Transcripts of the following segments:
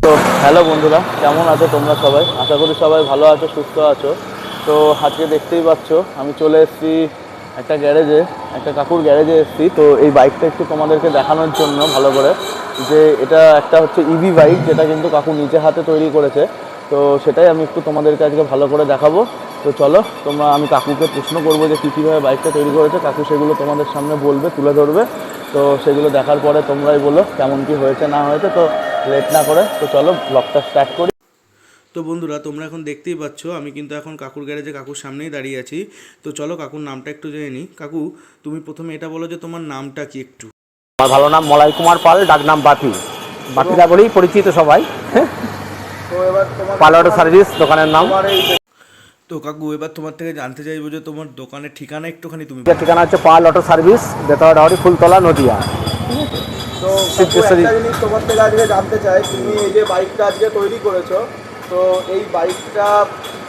তো হ্যালো বন্ধুরা, কেমন আছো তোমরা সবাই? আশা করি সবাই ভালো আছো, সুস্থ আছো। তো আজকে দেখতেই পাচ্ছ আমি চলে এসেছি একটা গ্যারেজে, একটা কাকুর গ্যারেজে এসেছি। তো এই বাইকটা একটু তোমাদেরকে দেখানোর জন্য ভালো করে, যে এটা একটা হচ্ছে ইভি বাইক, যেটা কিন্তু কাকু নিজে হাতে তৈরি করেছে। তো সেটাই আমি একটু তোমাদেরকে আজকে ভালো করে দেখাবো। তো চলো, আমি কাকুকে প্রশ্ন করবো যে কীভাবে বাইকটা তৈরি করেছে। কাকু সেগুলো তোমাদের সামনে বলবে, তুলে ধরবে। তো সেগুলো দেখার পরে তোমরাই বলো কেমন কি হয়েছে না হয়েছে। তো লেট না করে তো চলো ব্লগটা স্টার্ট করি। তো বন্ধুরা, তোমরা এখন দেখতেই পাচ্ছ আমি কিন্তু এখন কাকুর গ্যারেজে কাকুর সামনেই দাঁড়িয়ে আছি। তো চলো কাকুর নামটা একটু জেনে নিই। কাকু, তুমি প্রথমে এটা বলো যে তোমার নামটা কি একটু। আমার ভালো নাম মলয় কুমার পাল, ডাক নাম বাপি। বাপিদা বলেই পরিচিত সবাই। তো এবার পাল অটো সার্ভিস দোকানের নাম। তো কাকু, এবার তোমার থেকে জানতে চাইবো যে তোমার দোকানের ঠিকানা একটুখানি তুমি ঠিকানা হচ্ছে পাল অটো সার্ভিস, বেতাওয়া ডাওরি, ফুলতলা, নদিয়া। তো সিদ্ধেশ্বরী। একটা জিনিস তোমার থেকে আজকে জানতে চাই, তুমি এই যে বাইকটা আজকে তৈরি করেছো, তো এই বাইকটা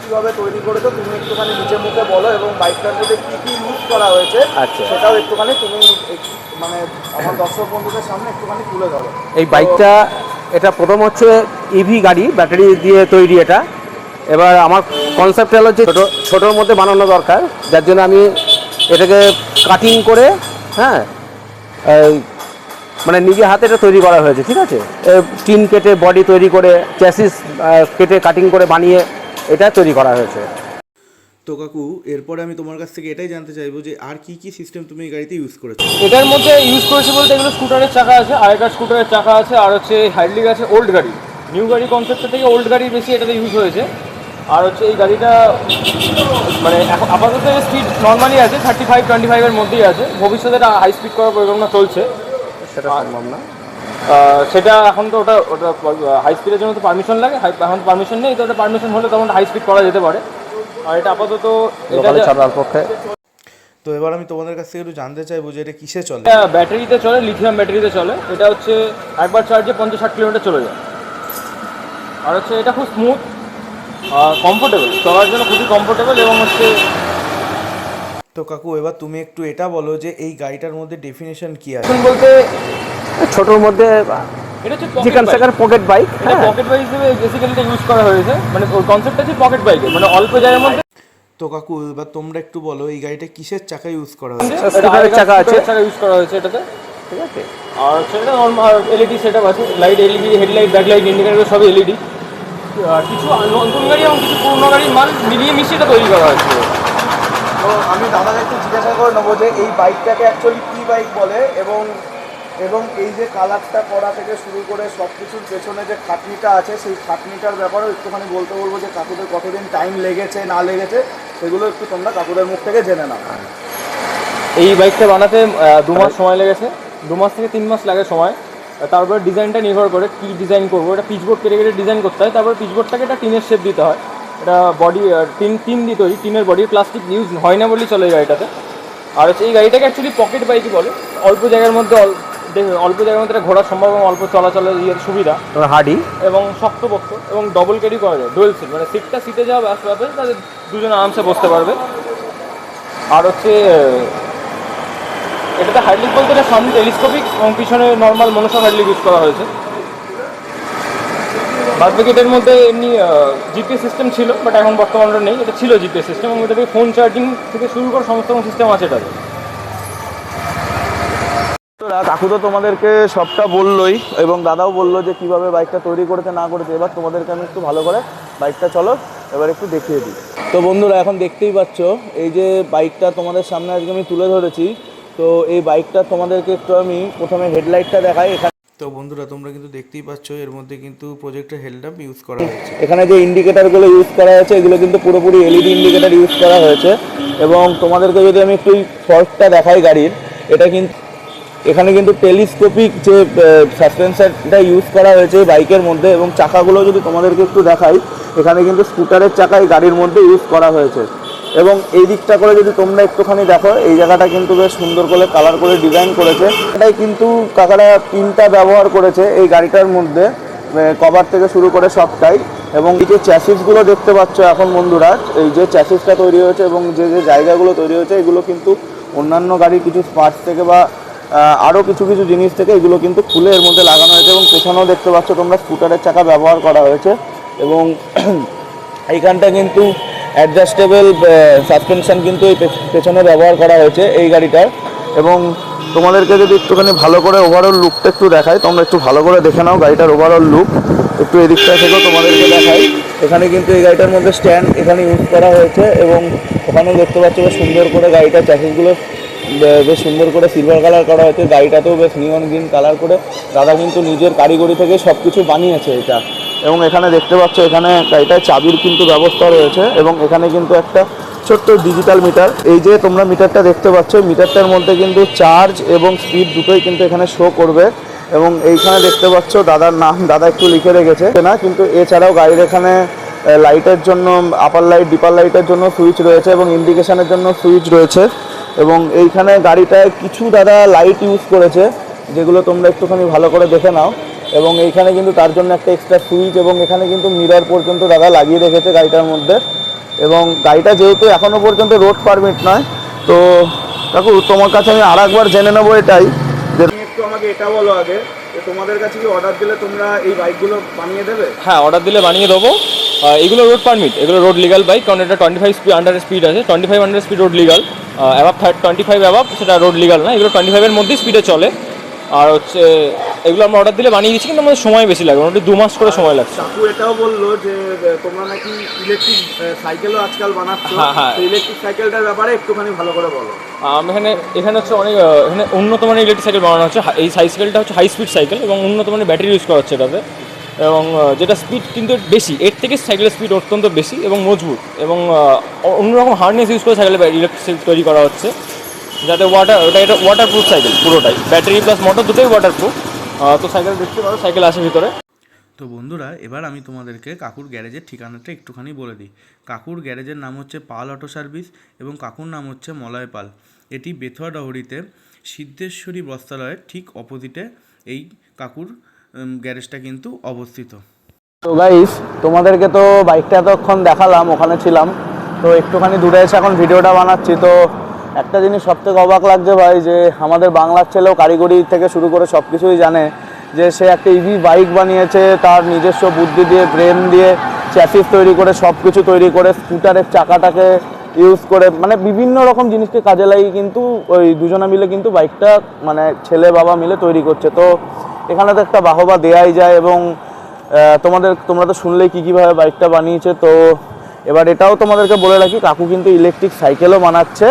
কীভাবে তৈরি করেছো তুমি একটুখানি নিচে মুখে বলো, এবং বাইকটার মধ্যে কী কী ইউজ করা হয়েছে আচ্ছা, সেটাও একটুখানি তুমি মানে আমার দর্শক বন্ধুদের সামনে একটুখানি তুলে ধরো। এই বাইকটা, এটা প্রথম হচ্ছে ইভি গাড়ি, ব্যাটারি দিয়ে তৈরি এটা। এবার আমার কনসেপ্ট হলো যে ছোটোর মধ্যে বানানো দরকার, যার জন্য আমি এটাকে কাটিং করে, হ্যাঁ, মানে নিজে হাতে এটা তৈরি করা হয়েছে, ঠিক আছে। টিন কেটে বডি তৈরি করে, চ্যাসিস কেটে কাটিং করে বানিয়ে এটা তৈরি করা হয়েছে। তো কাকু, এরপরে আমি তোমার কাছ থেকে এটাই জানতে চাইবো যে আর কি কি সিস্টেম তুমি এই গাড়িতে ইউজ করেছো। এটার মধ্যে ইউজ করেছে বলতে এগুলো স্কুটারের চাকা আছে, আগেকার স্কুটারের চাকা আছে, আর হচ্ছে হাইড্রোলিক আছে। ওল্ড গাড়ি, নিউ গাড়ি কনসেপ্টের থেকে ওল্ড গাড়ি বেশি এটাতে ইউজ হয়েছে। আর হচ্ছে এই গাড়িটা মানে এখন আপাতত স্পিড নর্মালি আছে 35-25-এর মধ্যেই আছে। ভবিষ্যতে এটা হাই স্পিড করার পরিকল্পনা চলছে, সেটা সম্ভব না। সেটা এখন তো ওটা ওটা হাই স্পিডের জন্য তো পারমিশন লাগে, এখন পারমিশন নেই। তো ওটা পারমিশন হলে তখন হাই স্পিড করা যেতে পারে। আর এটা আপাতত এটা চলার পক্ষে। তো এবার আমি তোমাদের কাছ থেকে একটু জানতে চাইবো যে এটা কিসে চলে। ব্যাটারিতে চলে, লিথিয়াম ব্যাটারিতে চলে। এটা হচ্ছে একবার চার্জে 50-60 কিলোমিটার চলে যায়। আর হচ্ছে এটা খুব স্মুথ, কমফোর্টেবল, চলার জন্য খুবই কমফোর্টেবল। এবং হচ্ছে তো কাকু, এবার তুমি একটু এটা বলো যে এই গাড়িটার মধ্যে ডেফিনেশন কি আছে। এখন বলতে ছোটোর মধ্যে এটা হচ্ছে চিকেন শেখার পকেট বাইক। এটা পকেট বাইক হিসেবে বেসিক্যালি এটা ইউজ করা হয়েছে। মানে ওর কনসেপ্টটা হচ্ছে পকেট বাইকের, মানে অল্প জায়গার মধ্যে। তো কাকু, এবার তোমরা একটু বলো এই গাড়িটা কিসের চাকা ইউজ করা হয়েছে। স্কুটারের চাকা আছে, চাকা ইউজ করা হয়েছে এটাতে, ঠিক আছে। আর হচ্ছে এটা নর্মাল এলইডি সেটআপ আছে। Light LED, headlight, backlight, indicator সবই এলইডি। কিছু নতুন গাড়ি এবং কিছু পুরনো গাড়ির মাল মিলিয়ে মিশিয়ে এটা তৈরি করা হয়েছে। তো আমি দাদাকে একটু জিজ্ঞাসা করে নেবো যে এই বাইকটাকে অ্যাকচুয়ালি কী বাইক বলে, এবং এবং এই যে কালারটা করা থেকে শুরু করে সব কিছুর পেছনে যে খাটনিটা আছে, সেই খাটনিটার ব্যাপারেও একটুখানি বলতে বলবো যে কাকুদের কতদিন টাইম লেগেছে না লেগেছে, সেগুলো একটু তোমরা কাকুদের মুখ থেকে জেনে নাও। এই বাইকটা বানাতে 2 মাস সময় লেগেছে, 2 মাস থেকে 3 মাস লাগে সময়। তারপরে ডিজাইনটা নির্ভর করে কী ডিজাইন করবো। এটা পিচবোর্ড কেটে কেটে ডিজাইন করতে হয়। তারপরে পিচবোর্ডটাকে এটা টিনের শেপ দিতে হয়। এটা বডি টিন দিয়ে তৈরি, টিনের বডি, প্লাস্টিক ইউজ হয় না বলেই চলে এই গাড়িটাতে। আর হচ্ছে এই গাড়িটাকে অ্যাকচুয়ালি পকেট বাইকই বলে। অল্প জায়গার মধ্যে এটা ঘোরা সম্ভব এবং অল্প চলাচলের সুবিধা, হার্ডি এবং শক্তপোক্ত, এবং ডবল ক্যারি করা যায়। ডুয়েল সিট, মানে সিটে যাওয়া ব্যাপারে তাদের দুজনে আরামসে বসতে পারবে। আর হচ্ছে এটাতে হাইড্রোলিক বলতে এটা সামনে টেলিস্কোপিক এবং পিছনে নর্মাল মনোসক হাইড্রোলিক ইউজ করা হয়েছে। বাদ বাকি এটার মধ্যে এমনি জিপিএস সিস্টেম ছিল, বাট এখন বর্তমানে নেই। এটা ছিল জিপিএস সিস্টেম, এবং এটাতে ফোন চার্জিং থেকে শুরু করে সমস্ত সিস্টেম আছে এটাতে। কাকু তো তোমাদেরকে সবটা বললোই, এবং দাদাও বললো যে কীভাবে বাইকটা তৈরি করেছে না করেছে। এবার তোমাদেরকে আমি একটু ভালো করে বাইকটা চলো এবার একটু দেখিয়ে দিই। তো বন্ধুরা, এখন দেখতেই পাচ্ছ এই যে বাইকটা তোমাদের সামনে আজকে আমি তুলে ধরেছি। তো এই বাইকটা তোমাদেরকে একটু আমি প্রথমে হেডলাইটটা দেখাই। তো বন্ধুরা, তোমরা কিন্তু দেখতেই পাচ্ছ এর মধ্যে কিন্তু প্রজেক্টের হেডল্যাম্প ইউজ করা হয়েছে। এখানে যে ইন্ডিকেটারগুলো ইউজ করা হয়েছে এগুলো কিন্তু পুরোপুরি এলইডি ইন্ডিকেটার ইউজ করা হয়েছে। এবং তোমাদেরকে যদি আমি একটু ফর্কটা দেখাই গাড়ির, এটা কিন্তু এখানে কিন্তু টেলিস্কোপিক যে সাসপেনশনটা ইউজ করা হয়েছে বাইকের মধ্যে। এবং চাকাগুলো যদি তোমাদেরকে একটু দেখাই, এখানে কিন্তু স্কুটারের চাকাই গাড়ির মধ্যে ইউজ করা হয়েছে। এবং এই দিকটা করে যদি তোমরা একটুখানি দেখো, এই জায়গাটা কিন্তু বেশ সুন্দর করে কালার করে ডিজাইন করেছে। এটাই কিন্তু কাকারা পিনটা ব্যবহার করেছে এই গাড়িটার মধ্যে, কভার থেকে শুরু করে সবটাই। এবং এই যে চ্যাসিসগুলো দেখতে পাচ্ছ এখন বন্ধুরা, এই যে চ্যাসিসটা তৈরি হয়েছে এবং যে যে জায়গাগুলো তৈরি হয়েছে, এগুলো কিন্তু অন্যান্য গাড়ির কিছু পার্টস থেকে বা আরও কিছু কিছু জিনিস থেকে এগুলো কিন্তু খুলে এর মধ্যে লাগানো হয়েছে এবং পেছনেও দেখতে পাচ্ছ তোমরা স্কুটারের চাকা ব্যবহার করা হয়েছে এবং এইখানটা কিন্তু অ্যাডজাস্টেবল সাসপেনশন কিন্তু এই পেছনে ব্যবহার করা হয়েছে এই গাড়িটার। এবং তোমাদেরকে যদি একটুখানি ভালো করে ওভারঅল লুকটা একটু দেখাই, তোমরা একটু ভালো করে দেখে নাও গাড়িটার ওভারঅল লুক। একটু এদিকটা থেকেও তোমাদেরকে দেখাই। এখানে কিন্তু এই গাড়িটার মধ্যে স্ট্যান্ড এখানে ইউজ করা হয়েছে এবং ওখানেও দেখতে পাচ্ছ বেশ সুন্দর করে গাড়িটার চ্যাসিসগুলো বেশ সুন্দর করে সিলভার কালার করা হয়েছে, গাড়িটাতেও বেশ নিয়ন গ্রিন কালার করে দাদা কিন্তু নিজের কারিগরি থেকে সব কিছু বানিয়েছে এটা। এবং এখানে দেখতে পাচ্ছ এখানে গাড়িটায় চাবির কিন্তু ব্যবস্থা রয়েছে এবং এখানে কিন্তু একটা ছোট্ট ডিজিটাল মিটার, এই যে তোমরা মিটারটা দেখতে পাচ্ছ, মিটারটার মধ্যে কিন্তু চার্জ এবং স্পিড দুটোই কিন্তু এখানে শো করবে। এবং এইখানে দেখতে পাচ্ছ দাদার নাম, দাদা একটু লিখে রেখেছে না, কিন্তু এছাড়াও গাড়ির এখানে লাইটের জন্য আপার লাইট ডিপার লাইটের জন্য সুইচ রয়েছে এবং ইন্ডিকেশনের জন্য সুইচ রয়েছে। এবং এইখানে গাড়িটায় কিছু দাদা লাইট ইউজ করেছে যেগুলো তোমরা একটুখানি ভালো করে দেখে নাও। এবং এইখানে কিন্তু তার জন্য একটা এক্সট্রা সুইচ এবং এখানে কিন্তু মিরর পর্যন্ত দাদা লাগিয়ে রেখেছে গাড়িটার মধ্যে। এবং গাড়িটা যেহেতু এখনও পর্যন্ত রোড পারমিট নয়, তো কাকু তোমার কাছে আমি আর একবার জেনে নেবো এটাই যে একটু আমাকে এটা বলো আগে যে তোমাদের কাছে কি অর্ডার দিলে তোমরা এই বাইকগুলো বানিয়ে দেবে? হ্যাঁ, অর্ডার দিলে বানিয়ে দেবো। এগুলো রোড পারমিট, এগুলো রোড লিগাল বাইক, কারণ এটা 25 আন্ডার স্পিড আছে। 25 under speed road legal, above 25 above সেটা রোড লিগাল না। এগুলো 25-এর মধ্যেই স্পিডে চলে। আর হচ্ছে এগুলো আমরা অর্ডার দিলে বানিয়ে দিচ্ছি, কিন্তু আমাদের সময় বেশি লাগে, মোটামুটি 2 মাস করে সময় লাগছে। কাকু এটাও বললো যে তোমরা নাকি ইলেকট্রিক সাইকেলও আজকাল বানাচ্ছো। হ্যাঁ। ইলেকট্রিক সাইকেলটার ব্যাপারে একটুখানি ভালো করে বলো। এখানে হচ্ছে অনেক এখানে উন্নত মানের ইলেকট্রিক সাইকেল বানানো হচ্ছে। এই সাইকেলটা হচ্ছে হাই স্পিড সাইকেল এবং উন্নত মানের ব্যাটারি ইউজ করা হচ্ছে এটাতে। এবং যেটা স্পিড কিন্তু বেশি, এর থেকে সাইকেলের স্পিড অত্যন্ত বেশি এবং মজবুত। এবং অন্যরকম হার্নেস ইউজ করে সাইকেলের ইলেকট্রিক তৈরি করা হচ্ছে, যাতে এটা ওয়াটারপ্রুফ সাইকেল পুরোটাই, ব্যাটারি প্লাস মোটর দুটোই ওয়াটারপ্রুফ। তো সাইকেল দেখতে পারো, সাইকেল আছে ভিতরে। তো বন্ধুরা, এবার আমি তোমাদেরকে কাকুর গ্যারেজের ঠিকানাটা একটুখানি বলে দিই। কাকুর গ্যারেজের নাম হচ্ছে পাল অটো সার্ভিস এবং কাকুর নাম হচ্ছে মলয় পাল। এটি বেথুয়া ডহরিতে সিদ্ধেশ্বরী বস্ত্রালয়ের ঠিক অপোজিটে এই কাকুর গ্যারেজটা কিন্তু অবস্থিত। তো গাইস, তোমাদেরকে তো বাইকটা এতক্ষণ দেখালাম, ওখানে ছিলাম, তো একটুখানি দূরে এসে এখন ভিডিওটা বানাচ্ছি। তো একটা জিনিস সবথেকে অবাক লাগছে ভাই, যে আমাদের বাংলার ছেলেও কারিগরি থেকে শুরু করে সব কিছুই জানে, যে সে একটা ইভি বাইক বানিয়েছে তার নিজস্ব বুদ্ধি দিয়ে, ব্রেন দিয়ে, চ্যাসিস তৈরি করে, সব কিছু তৈরি করে, স্কুটারের চাকাটাকে ইউজ করে, মানে বিভিন্ন রকম জিনিসকে কাজে লাগিয়ে কিন্তু ওই দুজনে মিলে কিন্তু বাইকটা মানে ছেলে বাবা মিলে তৈরি করছে। তো এখানে তো একটা বাহবা দেয়াই যায়। এবং তোমরা তো শুনলেই কীভাবে বাইকটা বানিয়েছে। তো এবার এটাও তোমাদেরকে বলে রাখি, কাকু কিন্তু ইলেকট্রিক সাইকেলও বানাচ্ছে।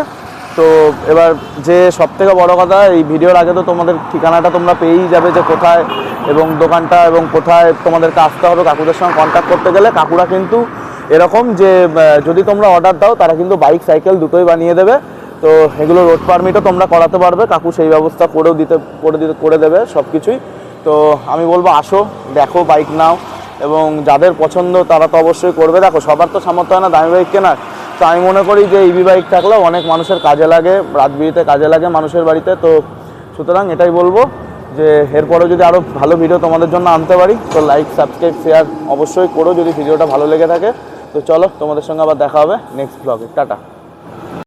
তো এবার যে সবথেকে বড় কথা, এই ভিডিওর আগে তো তোমাদের ঠিকানাটা তোমরা পেয়েই যাবে যে কোথায় এবং দোকানটা এবং কোথায় তোমাদেরকে আসতে হবে কাকুদের সঙ্গে কন্ট্যাক্ট করতে গেলে। কাকুরা কিন্তু এরকম যে যদি তোমরা অর্ডার দাও তারা কিন্তু বাইক সাইকেল দুটোই বানিয়ে দেবে। তো এগুলো রোড পারমিটও তোমরা করাতে পারবে, কাকু সেই ব্যবস্থা করে দেবে সব কিছুই। তো আমি বলবো আসো, দেখো, বাইক নাও, এবং যাদের পছন্দ তারা তো অবশ্যই করবে। দেখো, সবার তো সামর্থ্য হয় না দামি বাইক কেনার। তো আমি মনে করি যে ইভি বাইক থাকলেও অনেক মানুষের কাজে লাগে, রাত বিরিতে কাজে লাগে মানুষের বাড়িতে। তো সুতরাং এটাই বলবো যে এরপরেও যদি আরও ভালো ভিডিও তোমাদের জন্য আনতে পারি, তো লাইক, সাবস্ক্রাইব, শেয়ার অবশ্যই করো যদি ভিডিওটা ভালো লেগে থাকে। তো চলো, তোমাদের সঙ্গে আবার দেখা হবে নেক্সট ব্লগে। টাটা।